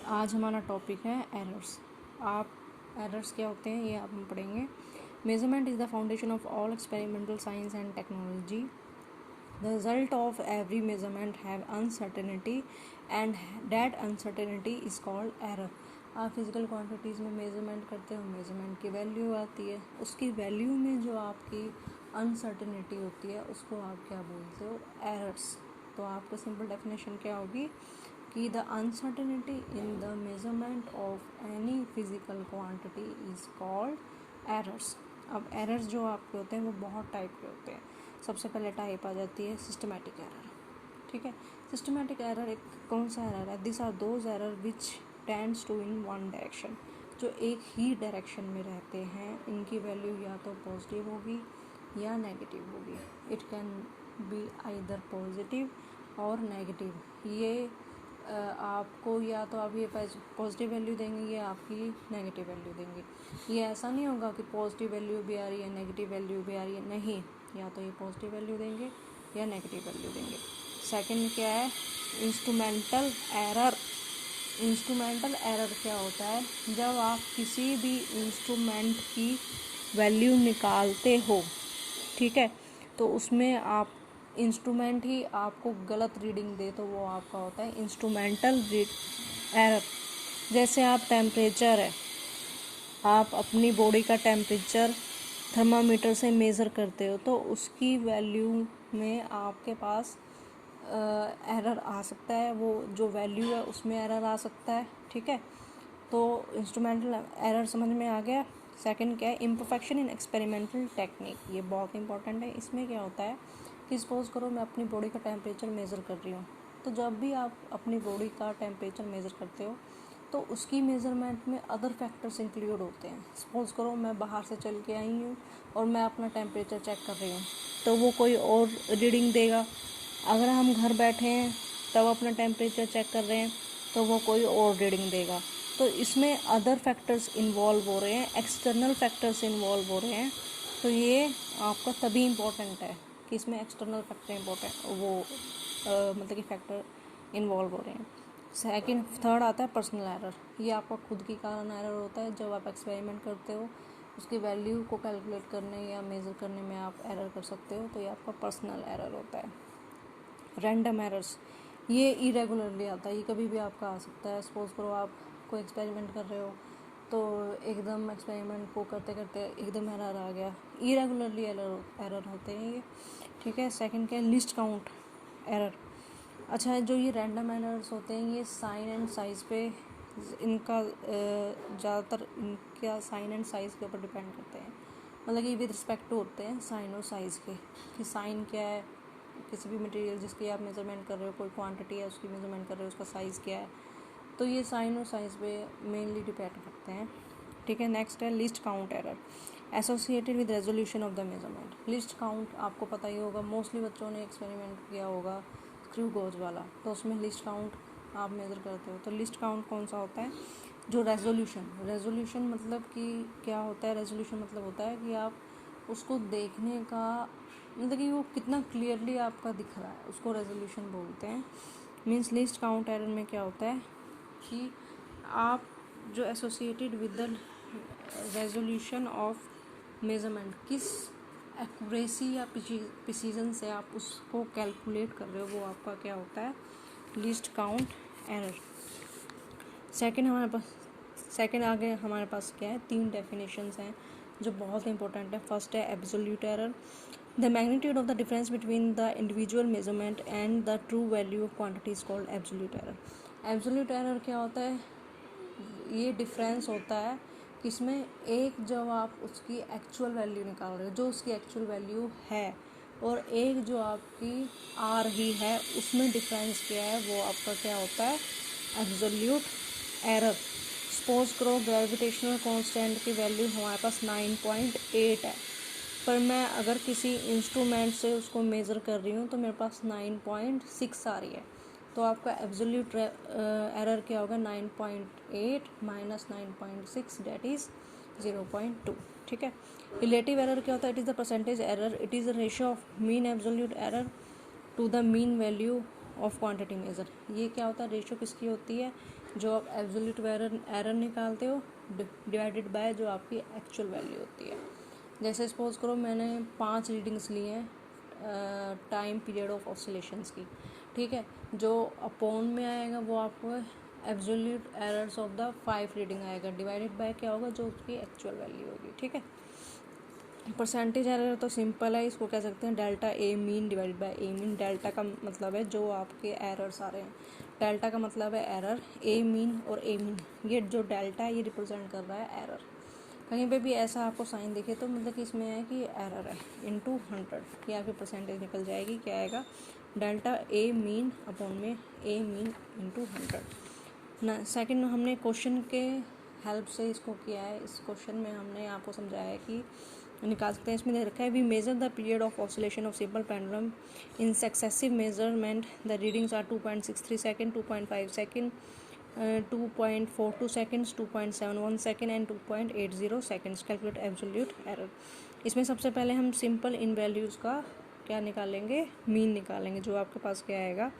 आज हमारा टॉपिक है एरर्स। आप एरर्स क्या होते हैं ये आप हम पढ़ेंगे। Measurement is the foundation of all experimental science and technology. The result of every measurement have uncertainty and that uncertainty is called error. आप फिजिकल क्वांटिटीज़ में मेजरमेंट करते हो, मेजरमेंट की वैल्यू आती है, उसकी वैल्यू में जो आपकी अनसर्टेनिटी होती है उसको आप क्या बोलते हो? एरर्स। तो आपका सिंपल डेफिनेशन क्या होगी कि the uncertainty in the measurement of any physical quantity is called errors. अब एरर्स जो आपके होते हैं वो बहुत टाइप के होते हैं। सबसे पहले टाइप आ जाती है सिस्टमैटिक एरर। ठीक है, सिस्टमैटिक एरर एक कौन सा एरर है? This are those error which tends to in one direction, जो एक ही डायरेक्शन में रहते हैं। इनकी वैल्यू या तो पॉजिटिव होगी या नेगेटिव होगी। It can be either positive और नेगेटिव। ये आपको या तो आप ये पॉजिटिव वैल्यू देंगे या आपकी नेगेटिव वैल्यू देंगे। ये ऐसा नहीं होगा कि पॉजिटिव वैल्यू भी आ रही है नेगेटिव वैल्यू भी आ रही है, नहीं, या तो ये पॉजिटिव वैल्यू देंगे या नेगेटिव वैल्यू देंगे। सेकंड क्या है? Instrumental error. इंस्ट्रूमेंटल एरर क्या होता है? जब आप किसी भी इंस्ट्रूमेंट की वैल्यू निकालते हो, ठीक है, तो उसमें आप इंस्ट्रूमेंट ही आपको गलत रीडिंग दे तो वो आपका होता है इंस्ट्रूमेंटल एरर। जैसे आप टेम्परेचर है, आप अपनी बॉडी का टेम्परेचर थर्मामीटर से मेज़र करते हो तो उसकी वैल्यू में आपके पास एरर आ सकता है। वो जो वैल्यू है उसमें एरर आ सकता है। ठीक है, तो इंस्ट्रूमेंटल एरर समझ में आ गया। सेकंड क्या है? Imperfection in experimental technique. ये बहुत इंपॉर्टेंट है। इसमें क्या होता है कि सपोज करो मैं अपनी बॉडी का टेम्परेचर मेज़र कर रही हूँ, तो जब भी आप अपनी बॉडी का टेम्परेचर मेज़र करते हो तो उसकी मेज़रमेंट में अदर फैक्टर्स इंक्लूड होते हैं। सपोज करो मैं बाहर से चल के आई हूँ और मैं अपना टेम्परेचर चेक कर रही हूँ तो वो कोई और रीडिंग देगा। अगर हम घर बैठे हैं तब अपना टेम्परेचर चेक कर रहे हैं तो वो कोई और रीडिंग देगा। तो इसमें अदर फैक्टर्स इन्वॉल्व हो रहे हैं, एक्सटर्नल फैक्टर्स इन्वॉल्व हो रहे हैं। तो ये आपका तभी इम्पोर्टेंट है कि इसमें एक्सटर्नल फैक्टर इम्पोर्टेंट वो मतलब कि फैक्टर इन्वॉल्व हो रहे हैं। सेकंड थर्ड आता है पर्सनल एरर। ये आपका खुद की कारण एरर होता है। जब आप एक्सपेरिमेंट करते हो उसकी वैल्यू को कैलकुलेट करने या मेज़र करने में आप एरर कर सकते हो, तो ये आपका पर्सनल एरर होता है। रैंडम एरर्स, ये इरेगुलरली आता है, ये कभी भी आपका आ सकता है। सपोज करो आप कोई एक्सपेरिमेंट कर रहे हो तो एकदम एक्सपेरिमेंट को करते करते एकदम एरर आ गया। इरेगुलरली एरर होते हैं ये। ठीक है, सेकंड क्या है? List count error. अच्छा, जो ये रैंडम एरर्स होते हैं ये साइन एंड साइज़ पे इनका ज़्यादातर इनका साइन एंड साइज़ के ऊपर डिपेंड करते हैं। मतलब कि विद रिस्पेक्ट टू होते हैं साइन और साइज़ के, कि साइन क्या है किसी भी मटेरियल जिसकी आप मेज़रमेंट कर रहे हो, कोई क्वांटिटी है उसकी मेज़रमेंट कर रहे हो, उसका साइज़ क्या है, तो ये साइन और साइज़ पे मेनली डिपेंड करते हैं। ठीक है, नेक्स्ट है list count error associated with resolution of the measurement. List count आपको पता ही होगा, मोस्टली बच्चों ने एक्सपेरिमेंट किया होगा स्क्रू गोज वाला, तो उसमें लिस्ट काउंट आप मेज़र करते हो। तो लिस्ट काउंट कौन सा होता है? जो रेजोल्यूशन मतलब कि क्या होता है? रेजोल्यूशन मतलब होता है कि आप उसको देखने का मतलब कि वो कितना क्लियरली आपका दिख रहा है, उसको रेजोल्यूशन बोलते हैं। मीन्स लिस्ट काउंट एरर में क्या होता है कि आप जो associated with the resolution of measurement, किस एक्यूरेसी या प्रिसीजन से आप उसको कैलकुलेट कर रहे हो, वो आपका क्या होता है? List count error. सेकंड आगे हमारे पास क्या है? 3 डेफिनेशंस हैं जो बहुत इंपॉर्टेंट है। फर्स्ट है absolute error. The magnitude of the difference between the individual measurement and the true value of quantity is called absolute error. Absolute error क्या होता है? ये डिफरेंस होता है किसमें? एक जब आप उसकी एक्चुअल वैल्यू निकाल रहे हो, जो उसकी एक्चुअल वैल्यू है, और एक जो आपकी आ रही है, उसमें डिफरेंस क्या है, वो आपका क्या होता है? Absolute error. सपोज करो ग्रेविटेशनल कांस्टेंट की वैल्यू हमारे पास 9.8 है, पर मैं अगर किसी इंस्ट्रूमेंट से उसको मेज़र कर रही हूँ तो मेरे पास 9.6 आ रही है, तो आपका एब्सोल्यूट एरर क्या होगा? 9.8 माइनस 9.6 डेट इज़ 0.2। ठीक है, रिलेटिव एरर क्या होता है? It is the percentage error, it is the ratio of mean absolute error to the mean value of quantity measure. ये क्या होता है, रेशियो किसकी होती है, जो आप एब्सोल्यूट एरर निकालते हो डिवाइडेड बाय जो आपकी एक्चुअल वैल्यू होती है। जैसे सपोज करो मैंने 5 रीडिंग्स ली हैं टाइम पीरियड ऑफ ऑसिलेशंस की, ठीक है, जो अपॉन में आएगा वो आपको absolute errors of the 5 reading आएगा, डिवाइडेड बाय क्या होगा, जो उसकी एक्चुअल वैल्यू होगी, ठीक है। परसेंटेज एरर तो सिंपल है, इसको कह सकते हैं delta A mean divided by A mean. Delta का मतलब है जो आपके एरर्स आ रहे हैं, डेल्टा का मतलब है एरर, ए मीन और ए मीन, ये जो डेल्टा है ये रिप्रेजेंट कर रहा है एरर। कहीं पे भी ऐसा आपको साइन दिखे तो मतलब कि इसमें है कि एरर है, इनटू 100 ये आपकी परसेंटेज निकल जाएगी, क्या आएगा, डेल्टा ए मीन अपॉन में ए मीन इनटू 100 ना। सेकंड हमने क्वेश्चन के हेल्प से इसको किया है। इस क्वेश्चन में हमने आपको समझाया है कि निकाल सकते हैं। इसमें दे रखा है we measure the period of oscillation of simple pendulum in successive measurement, the readings are 2.63 second, 2.5 second, 2.42 seconds, 2.71 second and 2.80 seconds. Calculate absolute error. इसमें सबसे पहले हम सिंपल इन वैल्यूज़ का क्या निकालेंगे, मीन निकालेंगे, जो आपके पास क्या आएगा,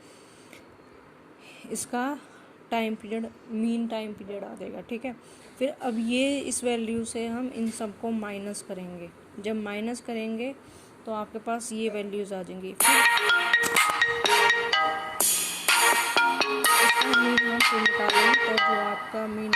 इसका time period, mean time period आ जाएगा, ठीक है। फिर अब ये इस वैल्यू से हम इन सबको माइनस करेंगे, जब माइनस करेंगे तो आपके पास ये वैल्यूज़ आ जाएंगी। फिर मीन हम निकालेंगे तो जो आपका मीन